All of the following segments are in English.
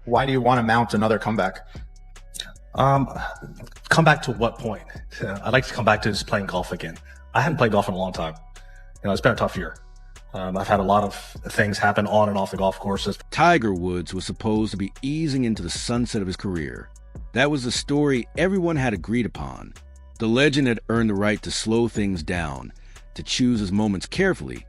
Why do you want to mount another comeback? Come back to what point? I'd like to come back to just playing golf again. I hadn't played golf in a long time. It's been a tough year. I've had a lot of things happen on and off the golf courses. Tiger Woods was supposed to be easing into the sunset of his career. That was the story everyone had agreed upon. The legend had earned the right to slow things down, to choose his moments carefully,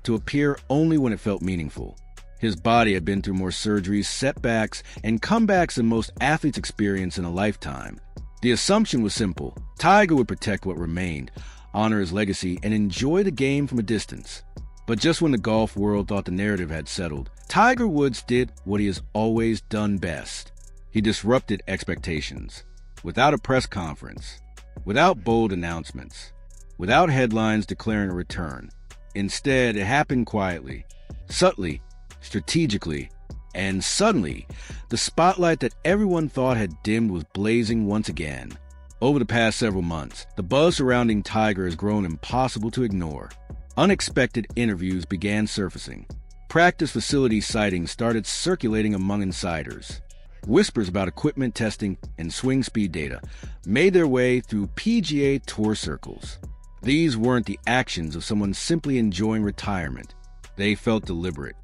to appear only when it felt meaningful. His body had been through more surgeries, setbacks, and comebacks than most athletes experience in a lifetime. The assumption was simple. Tiger would protect what remained, honor his legacy, and enjoy the game from a distance. But just when the golf world thought the narrative had settled, Tiger Woods did what he has always done best. He disrupted expectations. Without a press conference, without bold announcements, without headlines declaring a return. Instead, it happened quietly, subtly, strategically, and suddenly, the spotlight that everyone thought had dimmed was blazing once again. Over the past several months, the buzz surrounding Tiger has grown impossible to ignore. Unexpected interviews began surfacing. Practice facility sightings started circulating among insiders. Whispers about equipment testing and swing speed data made their way through PGA Tour circles. These weren't the actions of someone simply enjoying retirement. They felt deliberate,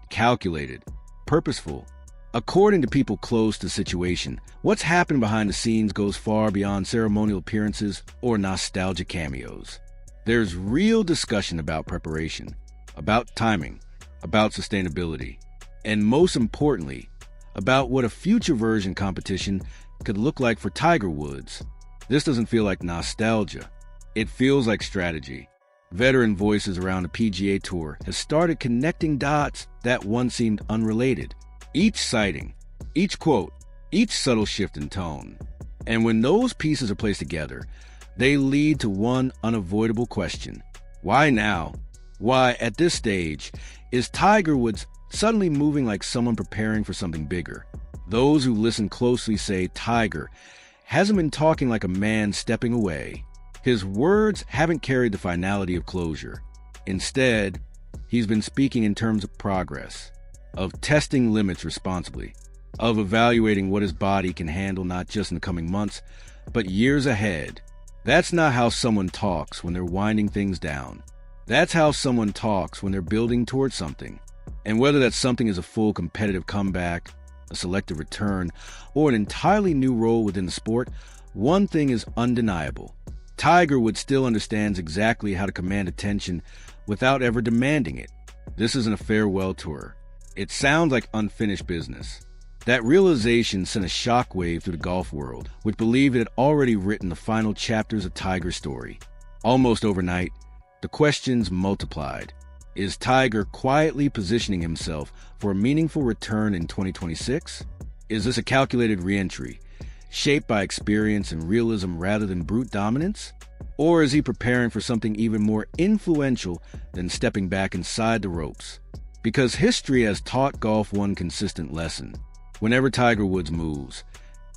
calculated, purposeful. According to people close to the situation, what's happened behind the scenes goes far beyond ceremonial appearances or nostalgic cameos. There's real discussion about preparation, about timing, about sustainability, and most importantly, about what a future version competition could look like for Tiger Woods. This doesn't feel like nostalgia. It feels like strategy. Veteran voices around the PGA Tour have started connecting dots that once seemed unrelated. Each sighting, each quote, each subtle shift in tone. And when those pieces are placed together, they lead to one unavoidable question. Why now? Why, at this stage, is Tiger Woods suddenly moving like someone preparing for something bigger? Those who listen closely say Tiger hasn't been talking like a man stepping away. His words haven't carried the finality of closure. Instead, he's been speaking in terms of progress, of testing limits responsibly, of evaluating what his body can handle not just in the coming months, but years ahead. That's not how someone talks when they're winding things down. That's how someone talks when they're building towards something. And whether that something is a full competitive comeback, a selective return, or an entirely new role within the sport, one thing is undeniable. Tiger Woods still understands exactly how to command attention without ever demanding it. This isn't a farewell tour. It sounds like unfinished business. That realization sent a shockwave through the golf world, which believed it had already written the final chapters of Tiger's story. Almost overnight, the questions multiplied. Is Tiger quietly positioning himself for a meaningful return in 2026? Is this a calculated re-entry, shaped by experience and realism rather than brute dominance? Or is he preparing for something even more influential than stepping back inside the ropes? Because history has taught golf one consistent lesson. Whenever Tiger Woods moves,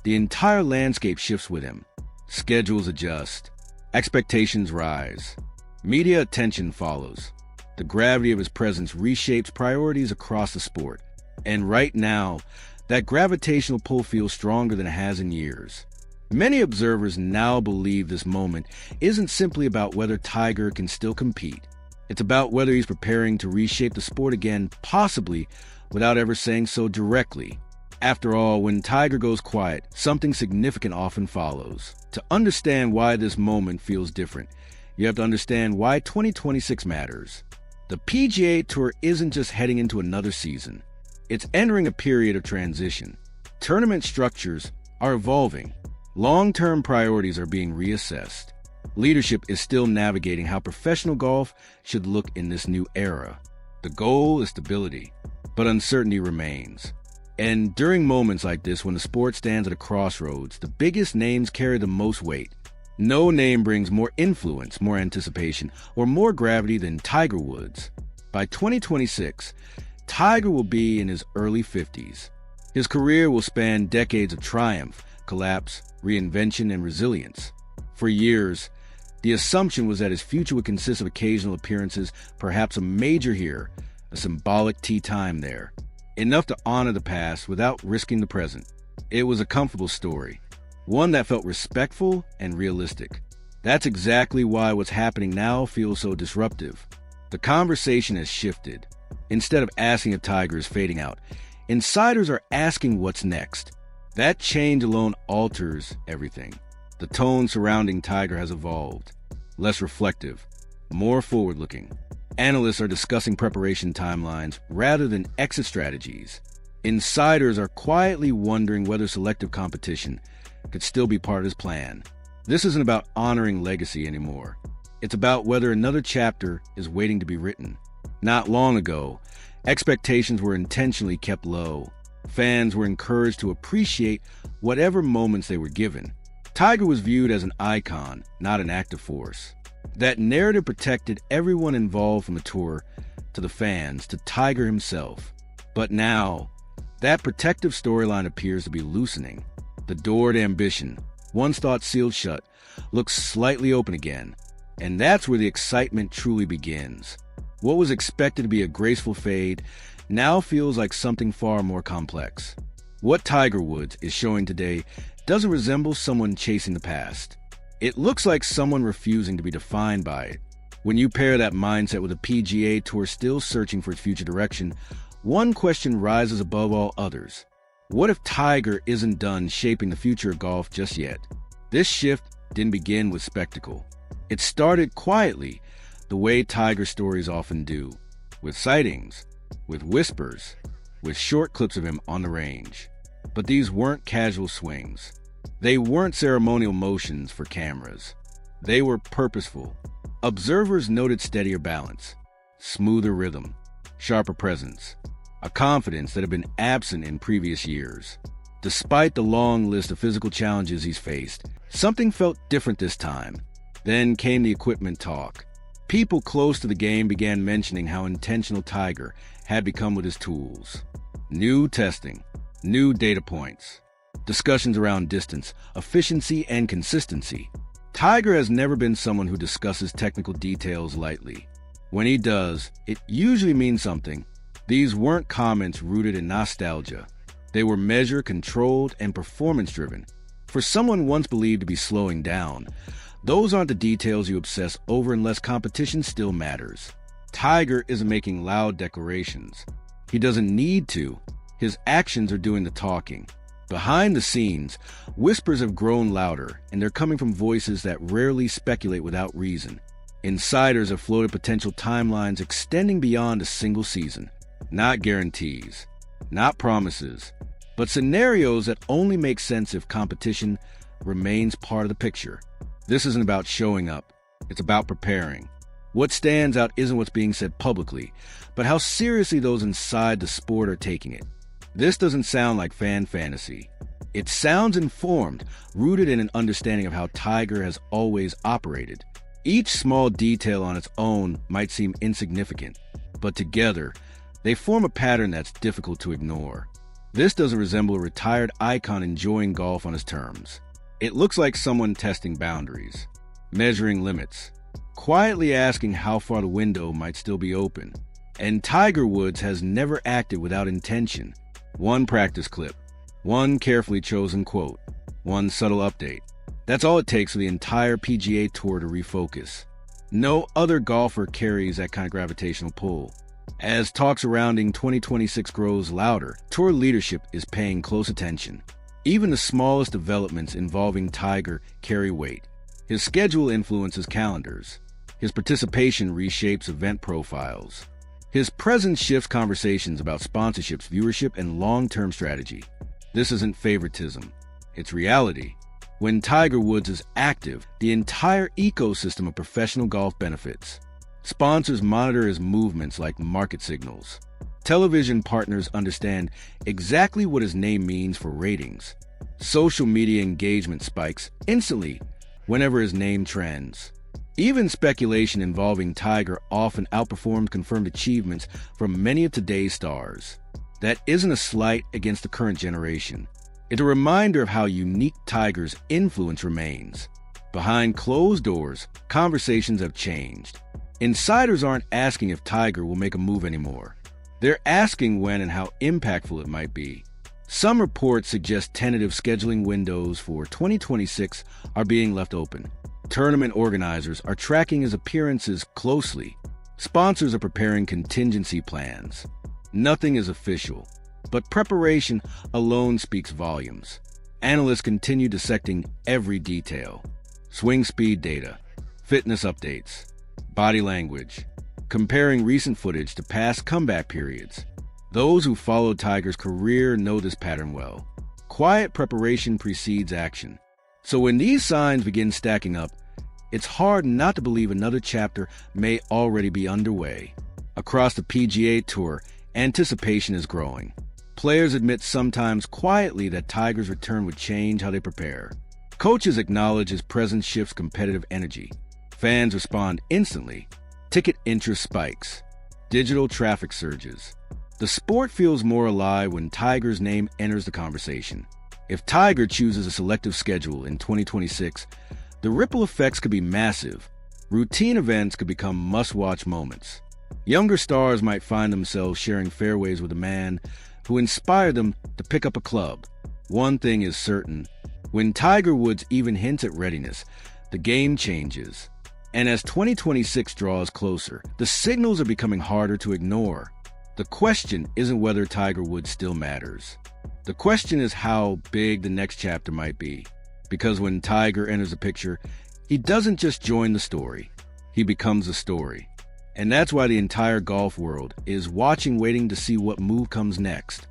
the entire landscape shifts with him. Schedules adjust. Expectations rise. Media attention follows. The gravity of his presence reshapes priorities across the sport. And right now, that gravitational pull feels stronger than it has in years. Many observers now believe this moment isn't simply about whether Tiger can still compete. It's about whether he's preparing to reshape the sport again, possibly without ever saying so directly. After all, when Tiger goes quiet, something significant often follows. To understand why this moment feels different, you have to understand why 2026 matters. The PGA Tour isn't just heading into another season. It's entering a period of transition. Tournament structures are evolving. Long-term priorities are being reassessed. Leadership is still navigating how professional golf should look in this new era. The goal is stability, but uncertainty remains. And during moments like this, when the sport stands at a crossroads, the biggest names carry the most weight. No name brings more influence, more anticipation, or more gravity than Tiger Woods. By 2026, Tiger will be in his early 50s. His career will span decades of triumph, collapse, reinvention, and resilience. For years, the assumption was that his future would consist of occasional appearances, perhaps a major here, a symbolic tee time there. enough to honor the past without risking the present. It was a comfortable story, one that felt respectful and realistic. That's exactly why what's happening now feels so disruptive. The conversation has shifted. Instead of asking if Tiger is fading out, insiders are asking what's next. That change alone alters everything. The tone surrounding Tiger has evolved. Less reflective, more forward-looking. Analysts are discussing preparation timelines rather than exit strategies. Insiders are quietly wondering whether selective competition could still be part of his plan. This isn't about honoring legacy anymore. It's about whether another chapter is waiting to be written. Not long ago, expectations were intentionally kept low. Fans were encouraged to appreciate whatever moments they were given. Tiger was viewed as an icon, not an active force. That narrative protected everyone involved, from the tour to the fans to Tiger himself. But now, that protective storyline appears to be loosening. The door to ambition, once thought sealed shut, looks slightly open again. And that's where the excitement truly begins. What was expected to be a graceful fade now feels like something far more complex. What TigerWoods is showing today doesn't resemble someone chasing the past. It looks like someone refusing to be defined by it. When you pair that mindset with a PGA Tour still searching for its future direction, one question rises above all others. What if Tiger isn't done shaping the future of golf just yet? This shift didn't begin with spectacle. It started quietly, the way Tiger stories often do, with sightings, with whispers, with short clips of him on the range. But these weren't casual swings. They weren't ceremonial motions for cameras. They were purposeful. Observers noted steadier balance, smoother rhythm, sharper presence, a confidence that had been absent in previous years. Despite the long list of physical challenges he's faced, something felt different this time. Then came the equipment talk. People close to the game began mentioning how intentional Tiger had become with his tools. New testing, new data points, discussions around distance, efficiency, and consistency. Tiger has never been someone who discusses technical details lightly. When he does, it usually means something. These weren't comments rooted in nostalgia. They were measured, controlled, and performance-driven. For someone once believed to be slowing down, those aren't the details you obsess over unless competition still matters. Tiger isn't making loud declarations. He doesn't need to. His actions are doing the talking. Behind the scenes, whispers have grown louder, and they're coming from voices that rarely speculate without reason. Insiders have floated potential timelines extending beyond a single season. Not guarantees, not promises, but scenarios that only make sense if competition remains part of the picture. This isn't about showing up. It's about preparing. What stands out isn't what's being said publicly, but how seriously those inside the sport are taking it. This doesn't sound like fan fantasy. It sounds informed, rooted in an understanding of how Tiger has always operated. Each small detail on its own might seem insignificant, but together, they form a pattern that's difficult to ignore. This doesn't resemble a retired icon enjoying golf on his terms. It looks like someone testing boundaries, measuring limits, quietly asking how far the window might still be open. And TigerWoods has never acted without intention. One practice clip, one carefully chosen quote, one subtle update. That's all it takes for the entire PGA Tour to refocus. No other golfer carries that kind of gravitational pull. As talk surrounding 2026 grows louder, Tour leadership is paying close attention. Even the smallest developments involving Tiger carry weight. His schedule influences calendars. His participation reshapes event profiles. His presence shifts conversations about sponsorships, viewership, and long-term strategy. This isn't favoritism. It's reality. When Tiger Woods is active, the entire ecosystem of professional golf benefits. Sponsors monitor his movements like market signals. Television partners understand exactly what his name means for ratings. Social media engagement spikes instantly whenever his name trends. Even speculation involving Tiger often outperformed confirmed achievements from many of today's stars. That isn't a slight against the current generation. It's a reminder of how unique Tiger's influence remains. Behind closed doors, conversations have changed. Insiders aren't asking if Tiger will make a move anymore. They're asking when and how impactful it might be. Some reports suggest tentative scheduling windows for 2026 are being left open. Tournament organizers are tracking his appearances closely. Sponsors are preparing contingency plans. Nothing is official, but preparation alone speaks volumes. Analysts continue dissecting every detail. Swing speed data, fitness updates, body language, comparing recent footage to past comeback periods. Those who followed Tiger's career know this pattern well. Quiet preparation precedes action. So when these signs begin stacking up, it's hard not to believe another chapter may already be underway. Across the PGA Tour, anticipation is growing. Players admit sometimes quietly that Tiger's return would change how they prepare. Coaches acknowledge his presence shifts competitive energy. Fans respond instantly. Ticket interest spikes. Digital traffic surges. The sport feels more alive when Tiger's name enters the conversation. If Tiger chooses a selective schedule in 2026, the ripple effects could be massive. Routine events could become must-watch moments. Younger stars might find themselves sharing fairways with a man who inspired them to pick up a club. One thing is certain. When TigerWoods even hints at readiness, the game changes. And as 2026 draws closer, the signals are becoming harder to ignore. The question isn't whether Tiger Woods still matters. The question is how big the next chapter might be. Because when Tiger enters the picture, he doesn't just join the story. He becomes the story. And that's why the entire golf world is watching, waiting to see what move comes next.